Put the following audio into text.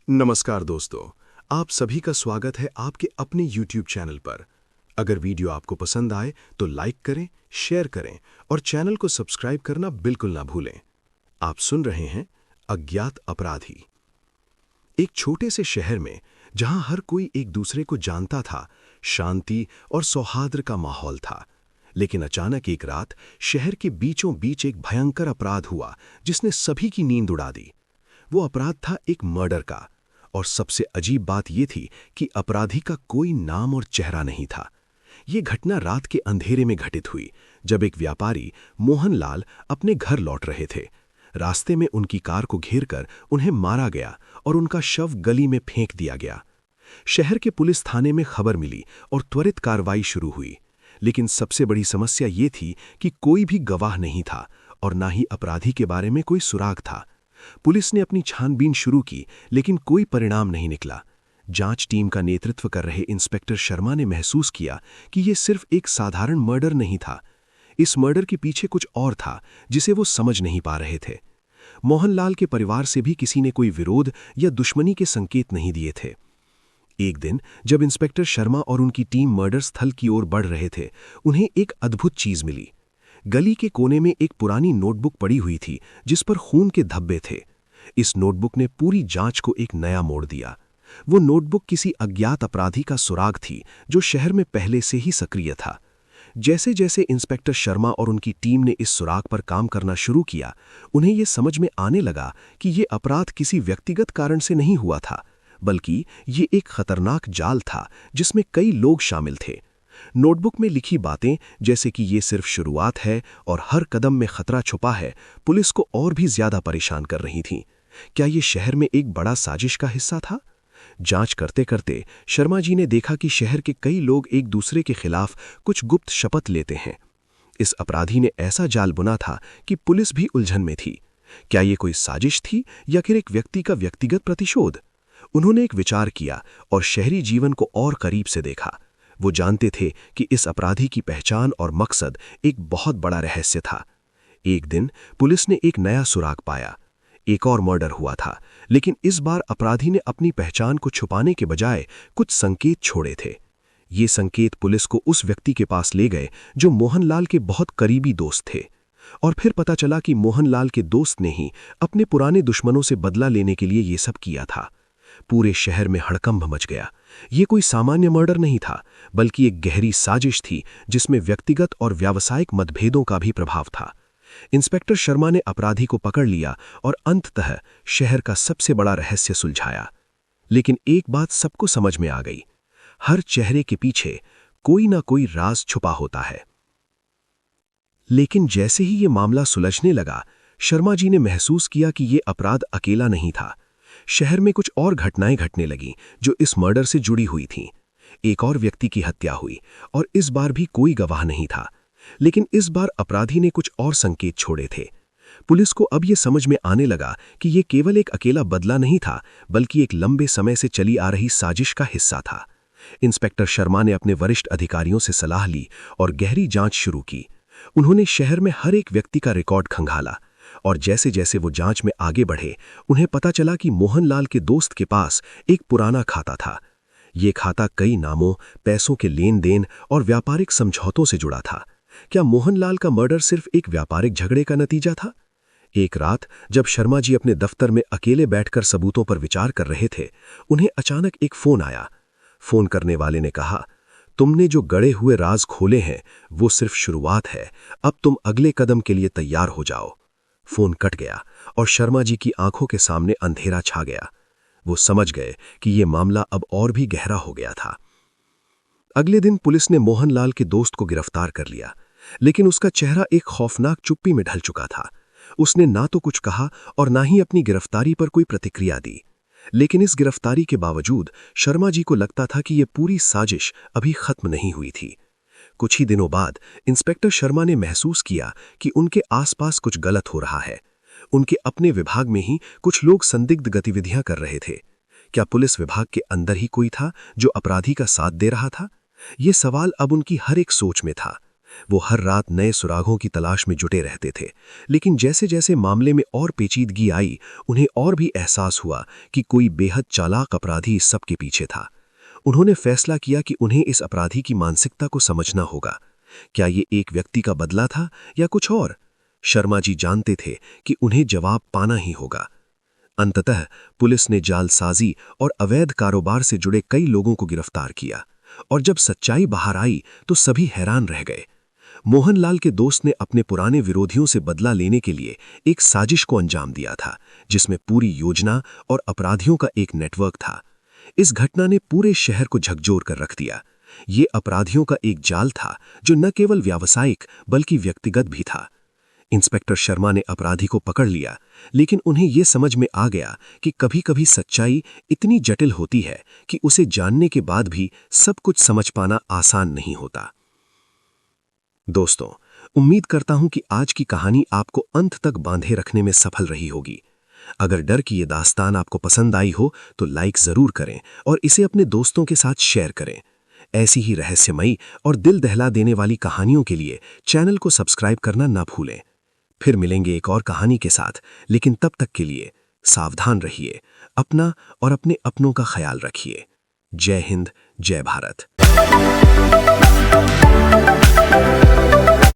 नमस्कार दोस्तों, आप सभी का स्वागत है आपके अपने YouTube चैनल पर। अगर वीडियो आपको पसंद आए तो लाइक करें, शेयर करें और चैनल को सब्सक्राइब करना बिल्कुल ना भूलें। आप सुन रहे हैं अज्ञात अपराधी। एक छोटे से शहर में जहां हर कोई एक दूसरे को जानता था, शांति और सौहार्द का माहौल था। लेकिन अचानक एक रात शहर के बीचों बीच एक भयंकर अपराध हुआ जिसने सभी की नींद उड़ा दी। वो अपराध था एक मर्डर का, और सबसे अजीब बात यह थी कि अपराधी का कोई नाम और चेहरा नहीं था। ये घटना रात के अंधेरे में घटित हुई जब एक व्यापारी मोहनलाल अपने घर लौट रहे थे। रास्ते में उनकी कार को घेरकर उन्हें मारा गया और उनका शव गली में फेंक दिया गया। शहर के पुलिस थाने में खबर मिली और त्वरित कार्रवाई शुरू हुई। लेकिन सबसे बड़ी समस्या ये थी कि कोई भी गवाह नहीं था और ना ही अपराधी के बारे में कोई सुराग था। पुलिस ने अपनी छानबीन शुरू की, लेकिन कोई परिणाम नहीं निकला। जांच टीम का नेतृत्व कर रहे इंस्पेक्टर शर्मा ने महसूस किया कि यह सिर्फ एक साधारण मर्डर नहीं था। इस मर्डर के पीछे कुछ और था जिसे वो समझ नहीं पा रहे थे। मोहनलाल के परिवार से भी किसी ने कोई विरोध या दुश्मनी के संकेत नहीं दिए थे। एक दिन जब इंस्पेक्टर शर्मा और उनकी टीम मर्डर स्थल की ओर बढ़ रहे थे, उन्हें एक अद्भुत चीज मिली। गली के कोने में एक पुरानी नोटबुक पड़ी हुई थी जिस पर खून के धब्बे थे। इस नोटबुक ने पूरी जांच को एक नया मोड़ दिया। वो नोटबुक किसी अज्ञात अपराधी का सुराग थी जो शहर में पहले से ही सक्रिय था। जैसे जैसे इंस्पेक्टर शर्मा और उनकी टीम ने इस सुराग पर काम करना शुरू किया, उन्हें यह समझ में आने लगा कि ये अपराध किसी व्यक्तिगत कारण से नहीं हुआ था, बल्कि ये एक खतरनाक जाल था जिसमें कई लोग शामिल थे। नोटबुक में लिखी बातें, जैसे कि ये सिर्फ शुरुआत है और हर कदम में खतरा छुपा है, पुलिस को और भी ज्यादा परेशान कर रही थीं। क्या ये शहर में एक बड़ा साजिश का हिस्सा था? जांच करते करते शर्मा जी ने देखा कि शहर के कई लोग एक दूसरे के खिलाफ कुछ गुप्त शपथ लेते हैं। इस अपराधी ने ऐसा जाल बुना था कि पुलिस भी उलझन में थी। क्या ये कोई साजिश थी या फिर एक व्यक्ति का व्यक्तिगत प्रतिशोध? उन्होंने एक विचार किया और शहरी जीवन को और करीब से देखा। वो जानते थे कि इस अपराधी की पहचान और मकसद एक बहुत बड़ा रहस्य था। एक दिन पुलिस ने एक नया सुराग पाया। एक और मर्डर हुआ था, लेकिन इस बार अपराधी ने अपनी पहचान को छुपाने के बजाय कुछ संकेत छोड़े थे। ये संकेत पुलिस को उस व्यक्ति के पास ले गए जो मोहनलाल के बहुत करीबी दोस्त थे। और फिर पता चला कि मोहनलाल के दोस्त ने ही अपने पुराने दुश्मनों से बदला लेने के लिए ये सब किया था। पूरे शहर में हड़कंप मच गया। ये कोई सामान्य मर्डर नहीं था, बल्कि एक गहरी साजिश थी जिसमें व्यक्तिगत और व्यावसायिक मतभेदों का भी प्रभाव था। इंस्पेक्टर शर्मा ने अपराधी को पकड़ लिया और अंततः शहर का सबसे बड़ा रहस्य सुलझाया। लेकिन एक बात सबको समझ में आ गई, हर चेहरे के पीछे कोई ना कोई राज छुपा होता है। लेकिन जैसे ही ये मामला सुलझने लगा, शर्मा जी ने महसूस किया कि ये अपराध अकेला नहीं था। शहर में कुछ और घटनाएं घटने लगीं जो इस मर्डर से जुड़ी हुई थीं। एक और व्यक्ति की हत्या हुई और इस बार भी कोई गवाह नहीं था। लेकिन इस बार अपराधी ने कुछ और संकेत छोड़े थे। पुलिस को अब यह समझ में आने लगा कि यह केवल एक अकेला बदला नहीं था, बल्कि एक लंबे समय से चली आ रही साजिश का हिस्सा था। इंस्पेक्टर शर्मा ने अपने वरिष्ठ अधिकारियों से सलाह ली और गहरी जांच शुरू की। उन्होंने शहर में हर एक व्यक्ति का रिकॉर्ड खंगाला और जैसे जैसे वो जांच में आगे बढ़े, उन्हें पता चला कि मोहनलाल के दोस्त के पास एक पुराना खाता था। ये खाता कई नामों, पैसों के लेन देन और व्यापारिक समझौतों से जुड़ा था। क्या मोहनलाल का मर्डर सिर्फ एक व्यापारिक झगड़े का नतीजा था? एक रात जब शर्मा जी अपने दफ्तर में अकेले बैठकर सबूतों पर विचार कर रहे थे, उन्हें अचानक एक फोन आया। फोन करने वाले ने कहा, तुमने जो गड़े हुए राज खोले हैं वो सिर्फ शुरुआत है, अब तुम अगले कदम के लिए तैयार हो जाओ। फोन कट गया और शर्मा जी की आंखों के सामने अंधेरा छा गया। वो समझ गए कि ये मामला अब और भी गहरा हो गया था। अगले दिन पुलिस ने मोहनलाल के दोस्त को गिरफ्तार कर लिया, लेकिन उसका चेहरा एक खौफनाक चुप्पी में ढल चुका था। उसने ना तो कुछ कहा और ना ही अपनी गिरफ्तारी पर कोई प्रतिक्रिया दी। लेकिन इस गिरफ्तारी के बावजूद शर्मा जी को लगता था कि यह पूरी साजिश अभी खत्म नहीं हुई थी। कुछ ही दिनों बाद इंस्पेक्टर शर्मा ने महसूस किया कि उनके आसपास कुछ गलत हो रहा है। उनके अपने विभाग में ही कुछ लोग संदिग्ध गतिविधियां कर रहे थे। क्या पुलिस विभाग के अंदर ही कोई था जो अपराधी का साथ दे रहा था? ये सवाल अब उनकी हर एक सोच में था। वो हर रात नए सुरागों की तलाश में जुटे रहते थे, लेकिन जैसे जैसे मामले में और पेचीदगी आई, उन्हें और भी एहसास हुआ कि कोई बेहद चालाक अपराधी इस सब के पीछे था। उन्होंने फैसला किया कि उन्हें इस अपराधी की मानसिकता को समझना होगा। क्या ये एक व्यक्ति का बदला था या कुछ और? शर्मा जी जानते थे कि उन्हें जवाब पाना ही होगा। अंततः पुलिस ने जालसाजी और अवैध कारोबार से जुड़े कई लोगों को गिरफ्तार किया, और जब सच्चाई बाहर आई तो सभी हैरान रह गए। मोहनलाल के दोस्त ने अपने पुराने विरोधियों से बदला लेने के लिए एक साजिश को अंजाम दिया था, जिसमें पूरी योजना और अपराधियों का एक नेटवर्क था। इस घटना ने पूरे शहर को झकझोर कर रख दिया। ये अपराधियों का एक जाल था जो न केवल व्यावसायिक बल्कि व्यक्तिगत भी था। इंस्पेक्टर शर्मा ने अपराधी को पकड़ लिया, लेकिन उन्हें यह समझ में आ गया कि कभी-कभी सच्चाई इतनी जटिल होती है कि उसे जानने के बाद भी सब कुछ समझ पाना आसान नहीं होता। दोस्तों, उम्मीद करता हूं कि आज की कहानी आपको अंत तक बांधे रखने में सफल रही होगी। अगर डर की ये दास्तान आपको पसंद आई हो तो लाइक जरूर करें और इसे अपने दोस्तों के साथ शेयर करें। ऐसी ही रहस्यमयी और दिल दहला देने वाली कहानियों के लिए चैनल को सब्सक्राइब करना ना भूलें। फिर मिलेंगे एक और कहानी के साथ, लेकिन तब तक के लिए सावधान रहिए, अपना और अपने अपनों का ख्याल रखिए। जय हिंद, जय भारत।